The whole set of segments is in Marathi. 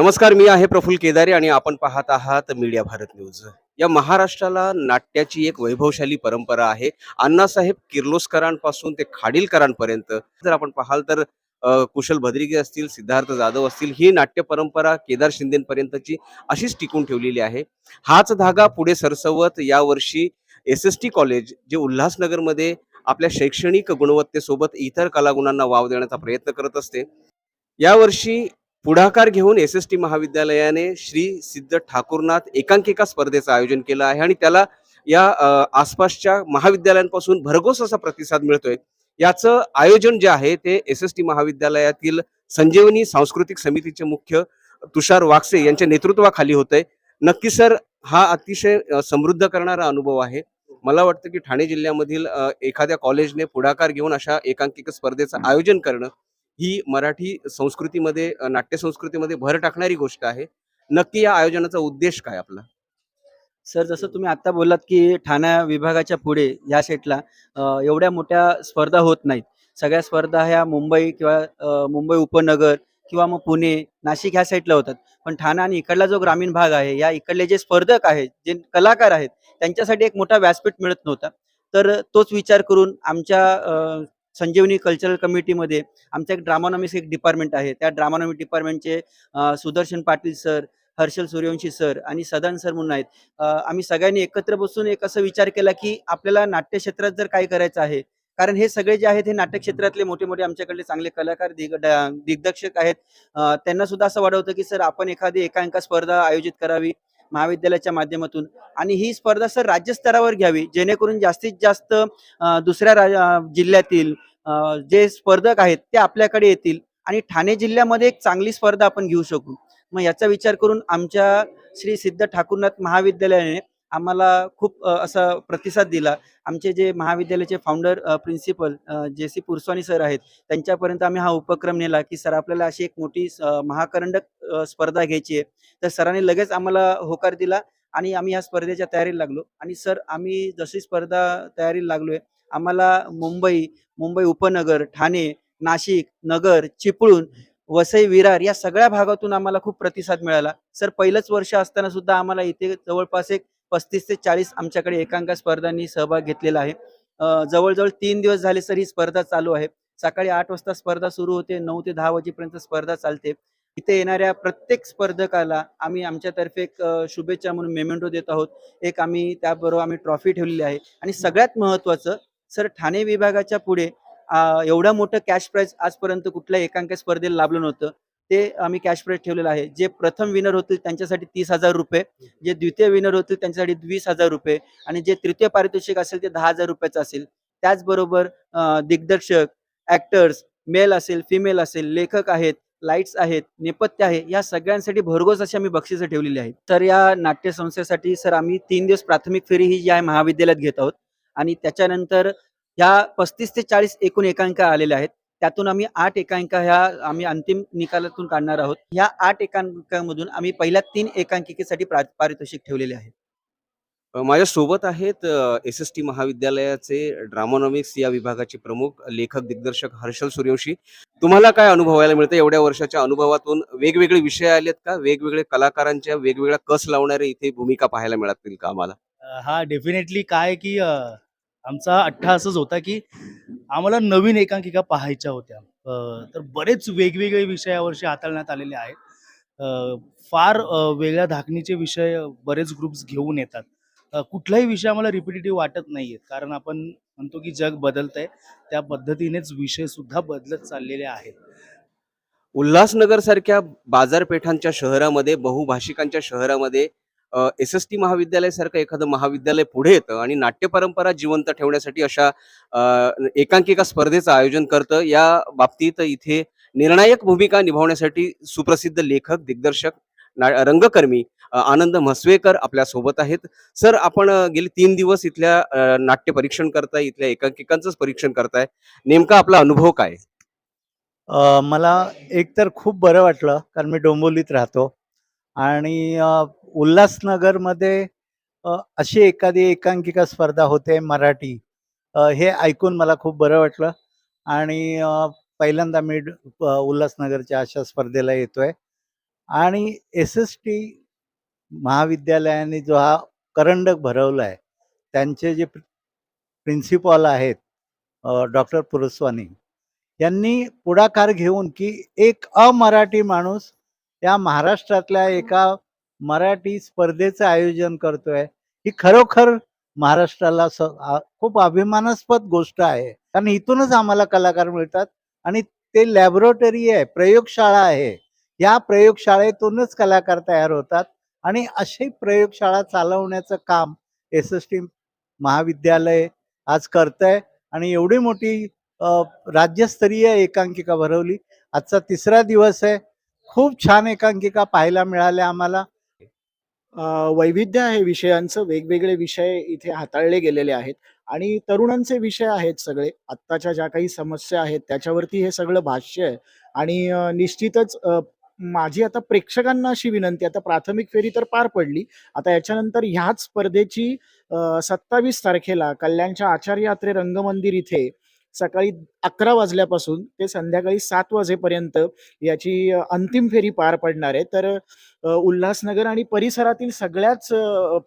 नमस्कार, मी आहे प्रफुल्ल केदारे आणि आपण पाहत आहात मीडिया भारत न्यूज. या महाराष्ट्राला नाट्याची एक वैभवशाली परंपरा आहे. अण्णासाहेब किर्लोस्करांपासून ते खाडीलकरांपर्यंत जर आपण पाहाल तर कुशल भद्रिके असतील, सिद्धार्थ जाधव असतील, ही नाट्य परंपरा केदार शिंदेपर्यंतची अशीच टिकून ठेवलेली आहे. हाच धागा पुढे सरसवत यावर्षी एस-एस-टी कॉलेज जे उल्हासनगरमध्ये आपल्या शैक्षणिक गुणवत्तेसोबत इतर कलागुणांना वाव देण्याचा प्रयत्न करत असते. यावर्षी पुढाकार घेऊन एस-एस-टी महाविद्यालयाने श्री सिद्ध ठाकूरनाथ एकांकिका स्पर्धेचं आयोजन केलं आहे आणि त्याला या आसपासच्या महाविद्यालयांपासून भरघोस असा प्रतिसाद मिळतोय. याचं आयोजन जे आहे ते एस-एस-टी महाविद्यालयातील संजीवनी सांस्कृतिक समितीचे मुख्य तुषार वाकसे यांच्या नेतृत्वाखाली होतंय. नक्की सर, हा अतिशय समृद्ध करणारा अनुभव आहे. मला वाटतं की ठाणे जिल्ह्यामधील एखाद्या कॉलेजने पुढाकार घेऊन अशा एकांकिका स्पर्धेचं आयोजन करणं ही मराठी संस्कृतीमध्ये नाट्य संस्कृतीमध्ये भर टाकणारी गोष्ट आहे. नक्की या आयोजनाचा उद्देश काय आपला? सर, जसं तुम्ही आत्ता बोललात, की ठाणा विभागाच्या पुढे या साईडला एवढ्या मोठ्या स्पर्धा होत नाहीत. सगळ्या स्पर्धा ह्या मुंबई किंवा मुंबई उपनगर किंवा मग पुणे, नाशिक ह्या साईडला होतात. पण ठाणा आणि इकडला जो ग्रामीण भाग आहे, या इकडले जे स्पर्धक आहेत, जे कलाकार आहेत, त्यांच्यासाठी एक मोठा व्यासपीठ मिळत नव्हता. तर तोच विचार करून आमच्या संजीवनी कल्चरल कमिटीमध्ये आमचा एक ड्रामानॉमिक्स एक डिपार्टमेंट आहे. त्या ड्रामानॉमिक डिपार्टमेंटचे सुदर्शन पाटील सर, हर्षल सूर्यवंशी सर आणि सदान सर म्हणून आहेत. आम्ही सगळ्यांनी एकत्र बसून एक असा विचार केला, की आपल्याला नाट्य क्षेत्रात जर काय करायचं आहे, कारण हे सगळे जे आहेत हे नाट्य क्षेत्रातले मोठे-मोठे आमच्याकडले चांगले कलाकार, दिग्दर्शक आहेत. त्यांना सुद्धा असं वाटतं, की सर आपण एखादी एकांकिका स्पर्धा आयोजित करावी महाविद्यालयाच्या माध्यमातून आणि ही स्पर्धा सर राज्यस्तरावर घ्यावी, जेणेकरून जास्तीत जास्त दुसऱ्या जिल्ह्यातील जे स्पर्धक आहेत ते आपल्याकडे येतील आणि ठाणे जिल्ह्यामध्ये एक चांगली स्पर्धा आपण घेऊ शकू. मग याचा विचार करून आमच्या श्री सिद्ध ठाकूरनाथ महाविद्यालयाने आम्हाला खूप असा प्रतिसाद दिला. आमचे जे महाविद्यालयाचे founder principal J C. Purswani sir आहेत, त्यांच्यापर्यंत आम्ही हा उपक्रम नेला, की सर आपल्याला अशी एक मोठी महाकरंडक स्पर्धा घ्यायची आहे. तर सरांनी लगेच आम्हाला होकार दिला आणि आम्ही या स्पर्धेच्या तयारीला लागलो आणि सर आम्ही जशी स्पर्धा तयारीला लागलोय, आम्हाला मुंबई उपनगर, ठाणे, नाशिक, नगर, चिपळूण, वसई, विरार या सगळ्या भागातून आम्हाला खूप प्रतिसाद मिळाला. सर पहिलंच वर्ष असताना सुद्धा आम्हाला इथे जवळपास एक 35 ते 40 आमच्याकडे एकांकिका स्पर्धांनी सहभाग घेतलेला आहे. जवळ-जवळ 3 दिवस झाले सर ही स्पर्धा चालू आहे. सकाळी 8 वाजता स्पर्धा सुरू होते. 9 ते 10 वाजेपर्यंत स्पर्धा चालते. इथे येणाऱ्या प्रत्येक स्पर्धकाला आम्ही आमच्यातर्फे एक शुभेच्छा म्हणून मेमेंटो देत आहोत. एक आम्ही त्याबरोबर आम्ही ट्रॉफी ठेवलेली आहे आणि सगळ्यात महत्त्वाचं सर ठाणे विभागाच्या पुढे एवढं मोठं कॅश प्राइज आजपर्यंत कुठल्याही एकांकिका स्पर्धेला लाभलं नव्हतं. ते आम्ही कॅश प्राइज ठेवलेलं आहे. जे प्रथम विनर होतील त्यांच्यासाठी ₹30,000, जे द्वितीय विनर होतील त्यांच्यासाठी ₹20,000 आणि जे तृतीय पारितोषिक असेल ते ₹10,000 असेल. त्याचबरोबर दिग्दर्शक, ॲक्टर्स, मेल असेल, फिमेल असेल, लेखक आहेत, लाईट्स आहेत, नेपथ्य आहे, या सगळ्यांसाठी भरघोस अशी आम्ही बक्षिसं ठेवलेली आहेत. तर या नाट्य संस्थेसाठी सर आम्ही 3 दिवस प्राथमिक फेरी ही जी आहे महाविद्यालयात घेत आहोत आणि त्याच्यानंतर ह्या 35 ते 40 एकूण एकांकिका आलेल्या आहेत. त्यातून आम्ही 8 एकांकिका ह्या आम्ही अंतिम निकालातून काढणार आहोत. ह्या 8 एकांकिकांमधून आम्ही पहिल्या 3 एकांकिकेसाठी पारितोषिक ठेवलेले आहे. माझ्यासोबत आहेत एस-एस-टी महाविद्यालयाचे ड्रामानॉमिक्स या विभागाचे प्रमुख लेखक दिग्दर्शक हर्षल सूर्यवंशी. तुम्हाला काय अनुभवायला मिळतं एवढ्या वर्षाच्या अनुभवातून? वेगवेगळे विषय आलेत का? वेगवेगळे कलाकारांच्या वेगवेगळ्या कस लावणारे इथे भूमिका पाहायला मिळतील का आम्हाला? हां, डेफिनेटली काय की आमचा अट्टा असंच होता की आम्हाला नवीन एकांकिका पाहायच्या होत्या. तर बरेच वेगवेगळे विषय यावर्षी हाताळण्यात आलेले आहेत. फार वेगळ्या धाकणीचे विषय बरेच ग्रुप्स घेऊन येतात. कुठलाही विषय आम्हाला रिपिटेटिव्ह वाटत नाहीये. कारण आपण म्हणतो की जग बदलतंय, त्या पद्धतीनेच विषय सुद्धा बदलत चाललेले आहेत. उल्हासनगर सारख्या बाजारपेठांच्या शहरामध्ये, बहुभाषिकांच्या शहरामध्ये एस-एस-टी महाविद्यालयासारखं एखादं महाविद्यालय पुढे येतं आणि नाट्य परंपरा जिवंत ठेवण्यासाठी अशा एकांकिका स्पर्धेचं आयोजन करतं. या बाबतीत इथे निर्णायक भूमिका निभावण्यासाठी सुप्रसिद्ध लेखक, दिग्दर्शक, रंगकर्मी आनंद म्हसवेकर आपल्या सोबत आहेत. सर, आपण गेले 3 दिवस इथल्या नाट्य परीक्षण करताय, इथल्या एकांकिकांचंच परीक्षण करताय. नेमका आपला अनुभव काय? मला एकतर खूप बरं वाटलं, कारण मी डोंबिवलीत राहतो आणि उल्हासनगरमध्ये अशी एखादी एकांकिका स्पर्धा होते मराठी, हे ऐकून मला खूप बरं वाटलं आणि पहिल्यांदा मी उल्हासनगरच्या अशा स्पर्धेला येतोय. आणि एस-एस-टी महाविद्यालयाने जो हा करंडक भरवला आहे, त्यांचे जे प्रिन्सिपॉल आहेत डॉक्टर पुरस्वानी, यांनी पुढाकार घेऊन की एक अमराठी माणूस या महाराष्ट्रातल्या एका मराठी स्पर्धेचं आयोजन करतोय, ही खरोखर महाराष्ट्राला खूप अभिमानास्पद गोष्ट आहे. कारण इथूनच आम्हाला कलाकार मिळतात आणि ते लॅबोरेटरी आहे, प्रयोगशाळा आहे. या प्रयोगशाळेतूनच कलाकार तयार होतात आणि अशी प्रयोगशाळा चालवण्याचं काम एस-एस-टी महाविद्यालय आज करतंय आणि एवढी मोठी अ, राज्यस्तरीय एकांकिका भरवली. आजचा 3रा दिवस आहे. खूप छान एकांकिका पाहायला मिळाल्या आम्हाला. अ, वैविध्य आहे विषयांचं. वेगवेगळे विषय इथे हाताळले गेलेले आहेत आणि तरुणांचे विषय आहेत सगळे. आत्ताच्या ज्या काही समस्या आहेत त्याच्यावरती हे सगळं भाष्य आहे आणि निश्चितच माझी आता प्रेक्षकांना अशी विनंती आहे, आता प्राथमिक फेरी तर पार पडली. आता याच्यानंतर ह्याच स्पर्धेची 27 तारखेला कल्याणच्या आचार्य यात्रे रंगमंदिर इथे सकाळी 11 वाजल्यापासून ते संध्याकाळी 7 वाजेपर्यंत याची अंतिम फेरी पार पडणार आहे. तर उल्हासनगर आणि परिसरातील सगळ्याच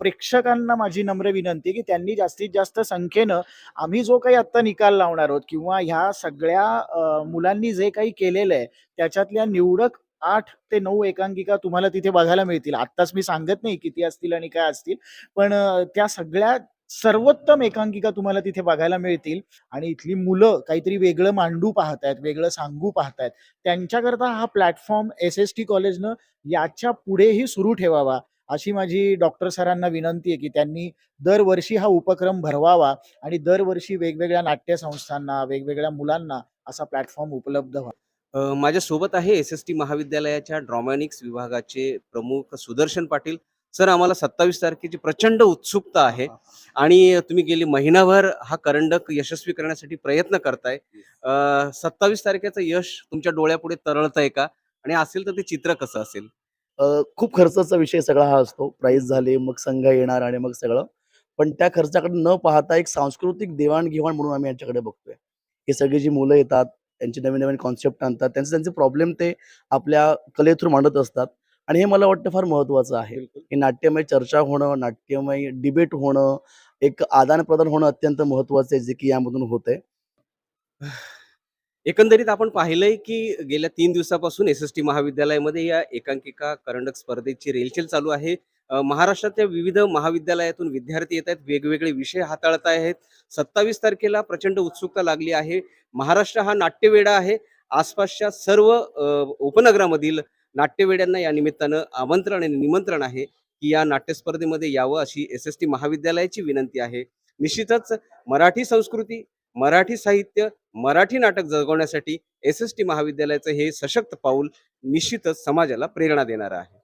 प्रेक्षकांना माझी नम्र विनंती आहे, की त्यांनी जास्तीत जास्त संख्येनं आम्ही जो काही आत्ता निकाल लावणार आहोत किंवा ह्या सगळ्या मुलांनी जे काही केलेलं आहे, त्याच्यातल्या निवडक 8 ते 9 एकांकिका तुम्हाला तिथे बघायला मिळतील. आत्ताच मी सांगत नाही किती असतील आणि काय असतील. पण त्या सगळ्या सर्वोत्तम एकांकिका तुम्हाला तिथे बघायला मिळतील आणि इथली मुलं काहीतरी वेगळं मांडू पाहतायत, वेगळं सांगू पाहतायत. त्यांच्याकरता हा प्लॅटफॉर्म एस-एस-टी कॉलेजनं याच्या पुढेही सुरू ठेवावा, अशी माझी डॉक्टर सरांना विनंती आहे, की त्यांनी दरवर्षी हा उपक्रम भरवावा आणि दरवर्षी वेगवेगळ्या नाट्यसंस्थांना, वेगवेगळ्या मुलांना असा प्लॅटफॉर्म उपलब्ध व्हावा. माझ्यासोबत आहे एस-एस-टी महाविद्यालयाच्या ड्रॉमॅनिक्स विभागाचे प्रमुख सुदर्शन पाटील. सर, आम्हाला 27 तारखेची प्रचंड उत्सुकता आहे आणि तुम्ही गेली महिनाभर हा करंडक यशस्वी करण्यासाठी प्रयत्न करताय. 27 तारखेचं यश तुमच्या डोळ्यापुढे तरळतंय का? आणि असेल तर ते चित्र कसं असेल? खूप खर्चाचा विषय सगळा हा असतो. प्राईज झाले, मग संघ येणार आणि मग सगळं. पण त्या खर्चाकडे न पाहता एक सांस्कृतिक देवाण-घेवाण म्हणून आम्ही यांच्याकडे बघतोय. ही सगळी जी मुलं येतात, त्यांची नवीन-नवीन कॉन्सेप्ट आणतात. त्यांचे प्रॉब्लेम ते आपल्या कले थ्रू मांडत असतात आणि हे मला वाटतं फार महत्त्वाचं आहे, बिलकुल. की नाट्यमय चर्चा होणं, नाट्यमय डिबेट होणं, एक आदान-प्रदान होणं अत्यंत महत्त्वाचं आहे, जे की यामधून होतंय. एकंदरीत आपण पाहिलंय की गेल्या 3 दिवसापासून एस-एस-टी महाविद्यालयामध्ये या एकांकिका करंडक स्पर्धेची रेलचेल चालू आहे. महाराष्ट्रातल्या विविध महाविद्यालयातून विद्यार्थी येत आहेत, वेगवेगळे विषय हाताळत आहेत. 27 तारखेला प्रचंड उत्सुकता लागली आहे. महाराष्ट्र हा नाट्यवेढा आहे. आसपासच्या सर्व उपनगरामधील नाट्यवेड्यांना या निमित्तानं आमंत्रण आणि निमंत्रण आहे की या नाट्यस्पर्धेमध्ये यावं, अशी एस-एस-टी महाविद्यालयाची विनंती आहे. निश्चितच मराठी संस्कृती, मराठी साहित्य, मराठी नाटक जगवण्यासाठी एस-एस-टी महाविद्यालयाचं हे सशक्त पाऊल निश्चितच समाजाला प्रेरणा देणारं आहे.